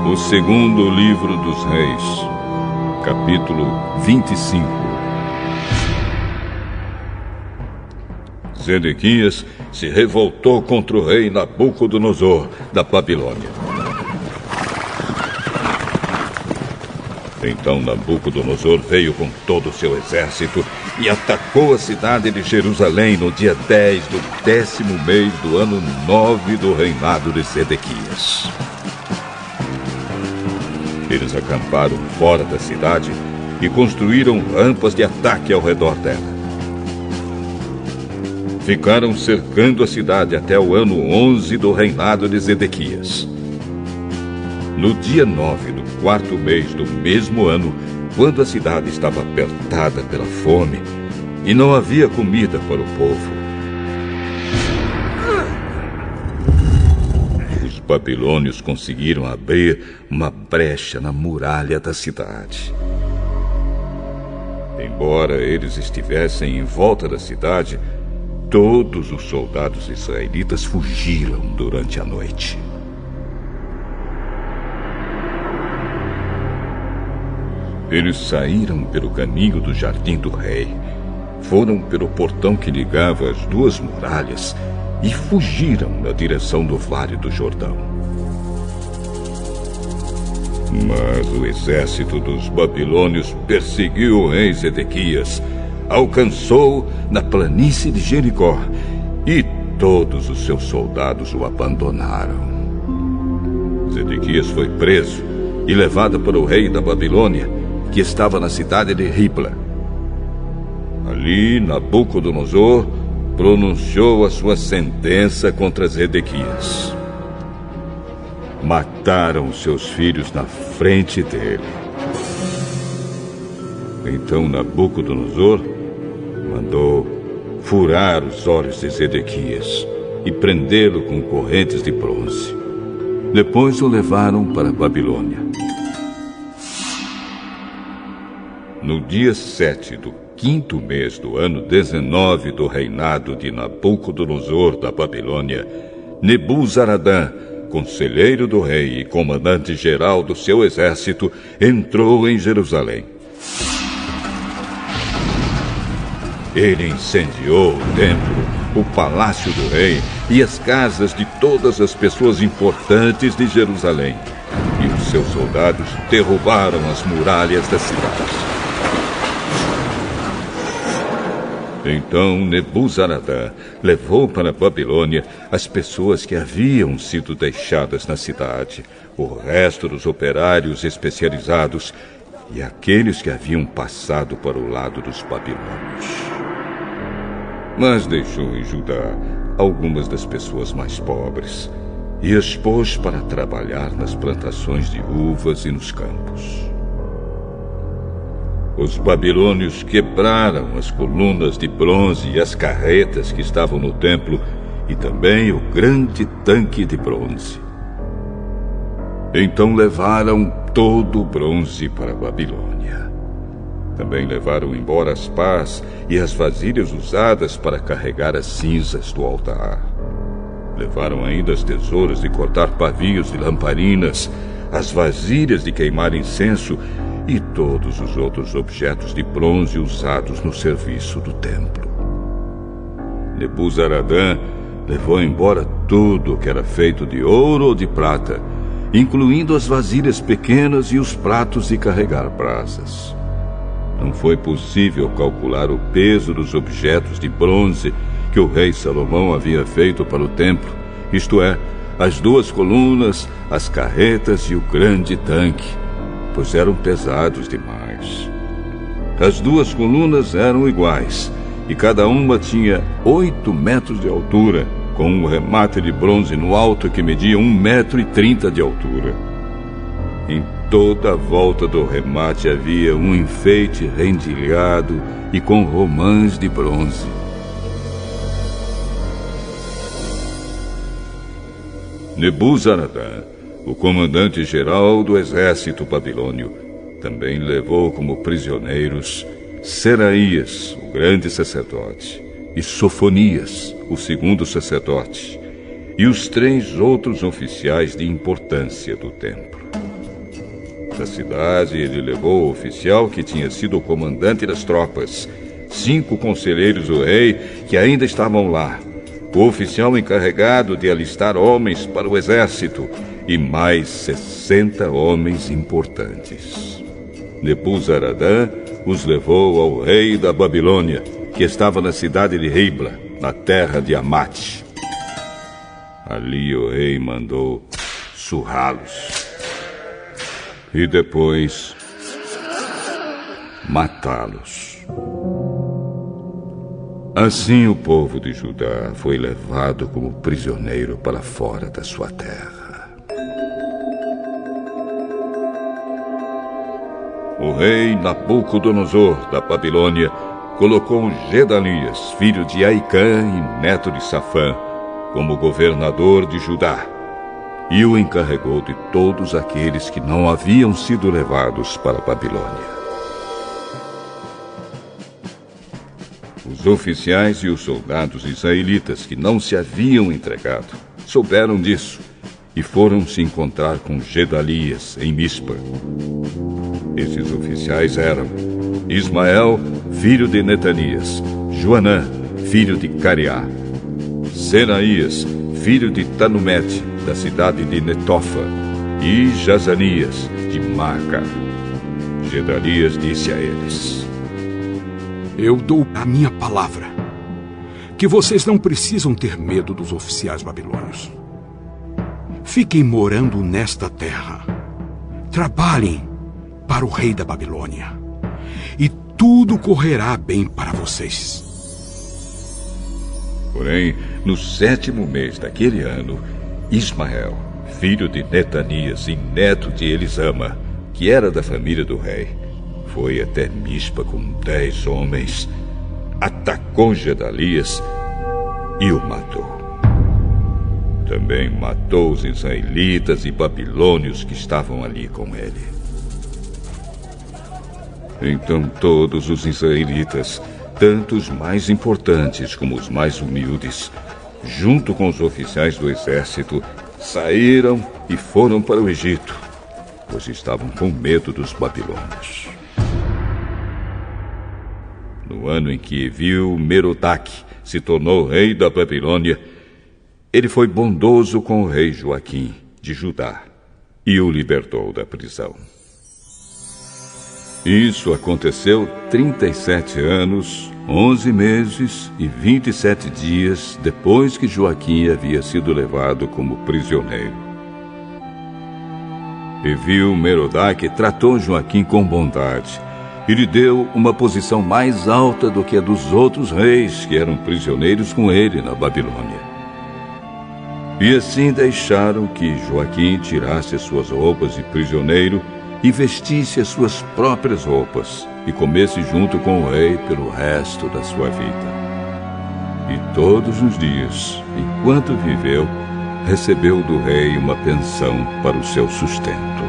O segundo livro dos Reis, capítulo 25. Zedequias se revoltou contra o rei Nabucodonosor da Babilônia. Então Nabucodonosor veio com todo o seu exército e atacou a cidade de Jerusalém no dia 10 do 10º mês do ano 9 do reinado de Zedequias. Eles acamparam fora da cidade e construíram rampas de ataque ao redor dela. Ficaram cercando a cidade até o ano 11 do reinado de Zedequias. No dia 9 do 4º mês do mesmo ano, quando a cidade estava apertada pela fome e não havia comida para o povo, os babilônios conseguiram abrir uma brecha na muralha da cidade. Embora eles estivessem em volta da cidade, todos os soldados israelitas fugiram durante a noite. Eles saíram pelo caminho do jardim do rei, foram pelo portão que ligava as duas muralhas e fugiram na direção do Vale do Jordão. Mas o exército dos babilônios perseguiu o rei Zedequias, alcançou na planície de Jericó e todos os seus soldados o abandonaram. Zedequias foi preso e levado para o rei da Babilônia, que estava na cidade de Ribla. Ali, Nabucodonosor pronunciou a sua sentença contra Zedequias. Mataram seus filhos na frente dele. Então Nabucodonosor mandou furar os olhos de Zedequias e prendê-lo com correntes de bronze. Depois o levaram para a Babilônia. No dia 7 do 5º mês do ano 19 do reinado de Nabucodonosor da Babilônia, Nebuzaradã, conselheiro do rei e comandante-geral do seu exército, entrou em Jerusalém. Ele incendiou o templo, o palácio do rei e as casas de todas as pessoas importantes de Jerusalém. E os seus soldados derrubaram as muralhas da cidade. Então Nebuzaradã levou para a Babilônia as pessoas que haviam sido deixadas na cidade, o resto dos operários especializados e aqueles que haviam passado para o lado dos babilônios. Mas deixou em Judá algumas das pessoas mais pobres e as pôs para trabalhar nas plantações de uvas e nos campos. Os babilônios quebraram as colunas de bronze e as carretas que estavam no templo e também o grande tanque de bronze. Então levaram todo o bronze para a Babilônia. Também levaram embora as pás e as vasilhas usadas para carregar as cinzas do altar. Levaram ainda as tesouras de cortar pavios de lamparinas, as vasilhas de queimar incenso e todos os outros objetos de bronze usados no serviço do templo. Nebuzaradã levou embora tudo que era feito de ouro ou de prata, incluindo as vasilhas pequenas e os pratos de carregar brasas. Não foi possível calcular o peso dos objetos de bronze que o rei Salomão havia feito para o templo, isto é, as duas colunas, as carretas e o grande tanque, pois eram pesados demais. As duas colunas eram iguais, e cada uma tinha 8 metros de altura, com um remate de bronze no alto que media 1,30 m de altura. Em toda a volta do remate havia um enfeite rendilhado e com romãs de bronze. Nebuzaradã, o comandante-geral do exército babilônio, também levou como prisioneiros Seraías, o grande sacerdote, e Sofonias, o segundo sacerdote, e os 3 outros oficiais de importância do templo. da cidade, ele levou o oficial que tinha sido o comandante das tropas, 5 conselheiros do rei que ainda estavam lá, o oficial encarregado de alistar homens para o exército e mais 60 homens importantes. Nebuzaradã os levou ao rei da Babilônia, que estava na cidade de Ribla, na terra de Amate. Ali o rei mandou surrá-los e depois matá-los. Assim o povo de Judá foi levado como prisioneiro para fora da sua terra. O rei Nabucodonosor da Babilônia colocou Gedalias, filho de Aicã e neto de Safã, como governador de Judá, e o encarregou de todos aqueles que não haviam sido levados para a Babilônia. Os oficiais e os soldados israelitas que não se haviam entregado souberam disso e foram se encontrar com Gedalias em Mispa. Esses oficiais eram Ismael, filho de Netanias, Joanã, filho de Cariá, Senaías, filho de Tanumete, da cidade de Netofa, e Jazanias, de Maaca. Gedalias disse a eles: Eu dou a minha palavra que vocês não precisam ter medo dos oficiais babilônios. Fiquem morando nesta terra. Trabalhem para o rei da Babilônia. E tudo correrá bem para vocês. Porém, no 7º mês daquele ano, Ismael, filho de Netanias e neto de Elisama, que era da família do rei, foi até Mispa com 10 homens, atacou Gedalias e o matou. Também matou os israelitas e babilônios que estavam ali com ele. Então todos os israelitas, tanto os mais importantes como os mais humildes, junto com os oficiais do exército, saíram e foram para o Egito, pois estavam com medo dos babilônios. No ano em que Evil-Merodach se tornou rei da Babilônia, ele foi bondoso com o rei Joaquim, de Judá, e o libertou da prisão. Isso aconteceu 37 anos, 11 meses e 27 dias depois que Joaquim havia sido levado como prisioneiro. Evil-Merodach tratou Joaquim com bondade e lhe deu uma posição mais alta do que a dos outros reis que eram prisioneiros com ele na Babilônia. E assim deixaram que Joaquim tirasse as suas roupas de prisioneiro e vestisse as suas próprias roupas e comesse junto com o rei pelo resto da sua vida. E todos os dias, enquanto viveu, recebeu do rei uma pensão para o seu sustento.